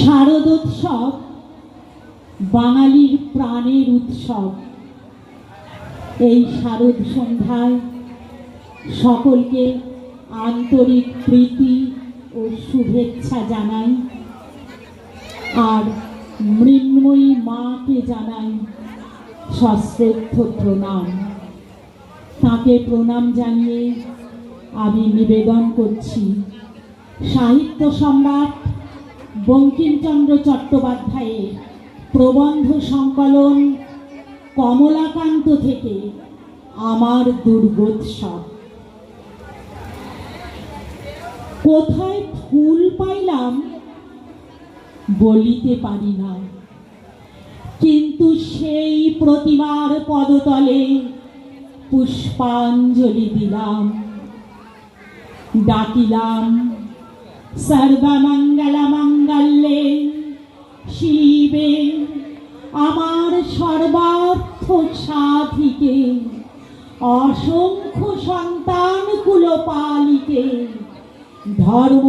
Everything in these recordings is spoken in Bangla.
শারদোৎসব বাঙালির প্রাণের উৎসব। এই শারদ সন্ধ্যায় সকলকে আন্তরিক প্রীতি ও শুভেচ্ছা জানাই, আর মৃন্ময়ী মাকে জানাই সশ্রদ্ধ প্রণাম। তাকে প্রণাম জানিয়ে আমি নিবেদন করছি সাহিত্য সম্রাট বঙ্কিমচন্দ্র চট্টোপাধ্যায়ের প্রবন্ধ সংকলন কমলাকান্ত থেকে আমার দুর্গোৎসব। কোথায় ফুল পাইলাম বলিতে পারি না, কিন্তু সেই প্রতিমার পদতলে পুষ্পাঞ্জলি দিলাম। ডাকিলাম সর্বমঙ্গলমঙ্গলে শিবে, আমার সর্বার্থ সাধিকে, অসংখ্য সন্তান কুলপালিকে, ধর্ম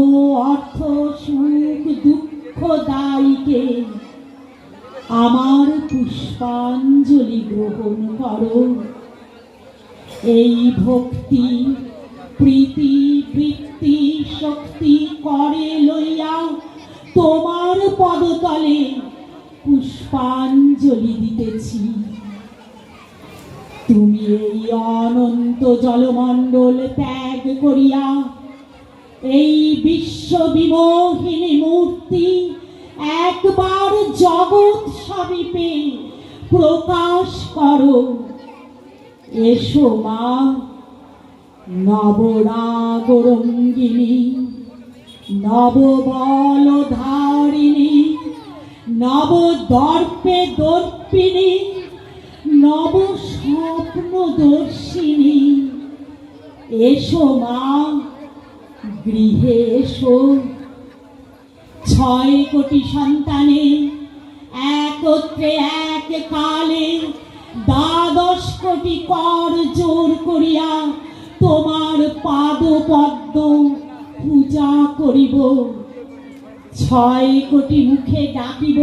অর্থ সুখ দুঃখ দায়ীকে আমার পুষ্পাঞ্জলি গ্রহণ করো। এই ভক্তি প্রীতি বৃত্তি শক্তি করে লইয়া তোমার পদতলে পুষ্পাঞ্জলি দিতেছি। তুমি এই অনন্ত জলমণ্ডল ত্যাগ করিয়া এই বিশ্ব বিমোহিনী মূর্তি একবার জগৎ সমীপে প্রকাশ করো। এসো মা, নবরাগরঙ্গিনী, নববলধারিণী, নবদর্পে দর্পিণী, নব স্বপ্নদর্শিনী। এসো মা, গৃহে এসো। 6 কোটি সন্তানে একত্রে এক কালে 12 কোটি কর জোর করিয়া তোমার পাদপদ্ম পূজা করিব। 6 কোটি মুখে ডাকিব,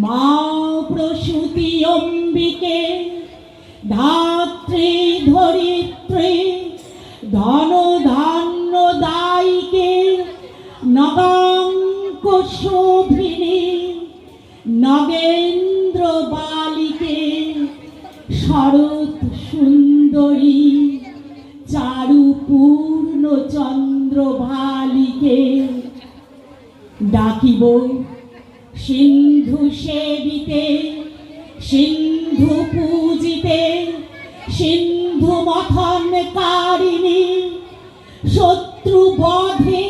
মা প্রসূতি অম্বিকে, ধাত্রী ধরিত্রী, ধন ধান্য দায়িকে, নগাঙ্ক শোভিনী, নগেন্দ্র বালিকে, শরৎ সুন্দরী, চারু পূর্ণ চন্দ্র ভালিকে। ডাকিব সিন্ধু সেবিতে, সিন্ধু পূজিতে, সিন্ধু মথন কারিণী, শত্রু বধে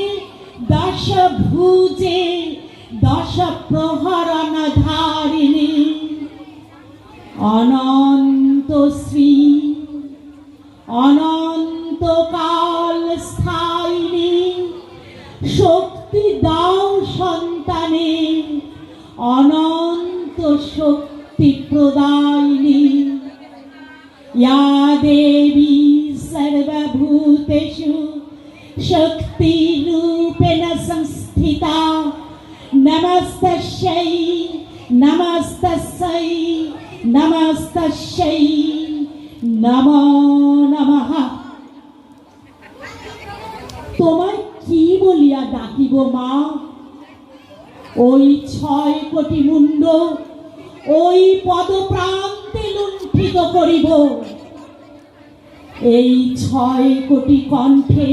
10 ভুজে 10 প্রহরণ ধারিণী, অনন্ত শ্রী অনন্তকাল স্থায়িনী, শক্তি দাও সন্তানে, অনন্ত শক্তি প্রদায়িনী। ইয়া দেবী সর্বভূতেষু শক্তি রূপেণ সংস্থিতা, নমস্তস্যৈ নমস্তস্যৈ নমস্তস্যৈ নমো নমঃ। তোমায় কি বলিয়া ডাকিব মা? ওই 6 কোটি মুন্ড ওই পদপ্রান্তে লুণ্ঠিত করিব। এই 6 কোটি কণ্ঠে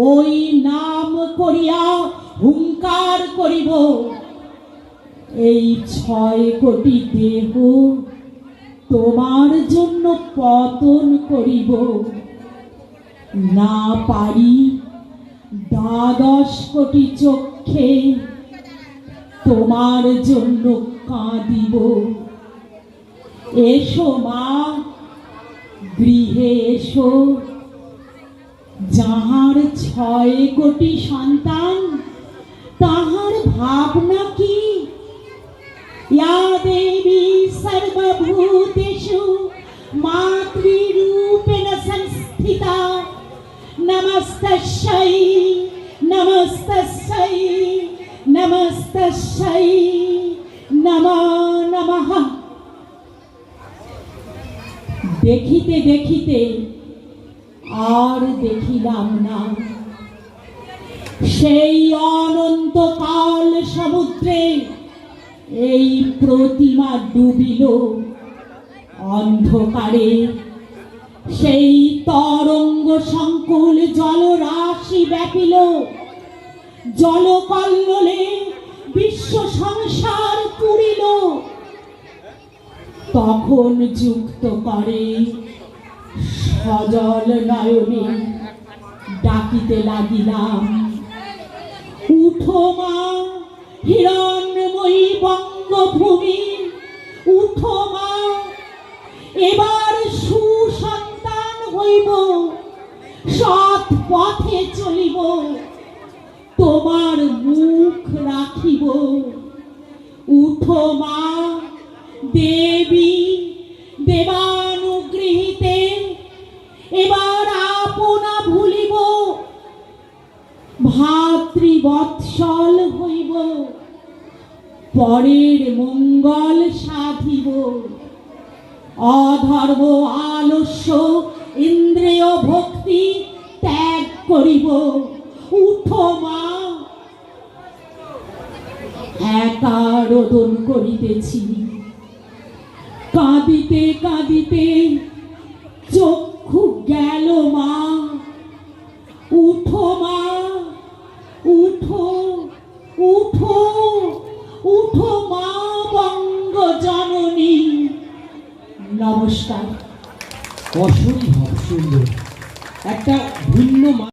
ওই নাম করিয়া হুঙ্কার করিব। এই 6 কোটি দেহ তোমার জন্য পতন করিব। না পারি 12 কোটি চক্ষে তোমার জন্য কাঁদিব। এসো মা, গৃহে এসো। যাহার 6 কোটি সন্তান, তাহার ভাবনা কি? ইয়া দেবী সর্বভূতেষু মাতৃরূপেণ সংস্থিতা, নমস্তস্যৈ নমস্তস্যৈ নমো তস্मै নমো নমঃ। দেখিতে দেখিতে আর দেখিলাম না, সেই অনন্তকাল সমুদ্রে এই প্রতিমা ডুবিল অন্ধকারে। সেই তরঙ্গ সংকুল জলরাশি ব্যাপিল, জলকল্লোলে বিশ্ব সংসার পুরিল। তখন যুক্ত করে সজল নয়নে ডাকিতে লাগিলাম, উঠো মা হিরণ্ময়ী বঙ্গভূমি, উঠো মা, এবার সুসন্তান হইব, সৎ পথে চলিব, তোমার মুখ রাখিব। উঠো মা দেবী দেবানুগৃহীতে, এবার আপনা ভুলিব, ভাতৃবৎসল হইব, পরের মঙ্গল সাধিব। অধর্ম আলস্য ইন্দ্রিয় ভক্তি ত্যাগ করিব। উঠো মা। একা রোদন করিতেছি, কাঁদিতে কাঁদিতে চক্ষু গেল মা। উঠো মা, উঠো, উঠো, উঠো মা বঙ্গ জননী। নমস্কার। অসম্ভব সুন্দর একটা ভিন্ন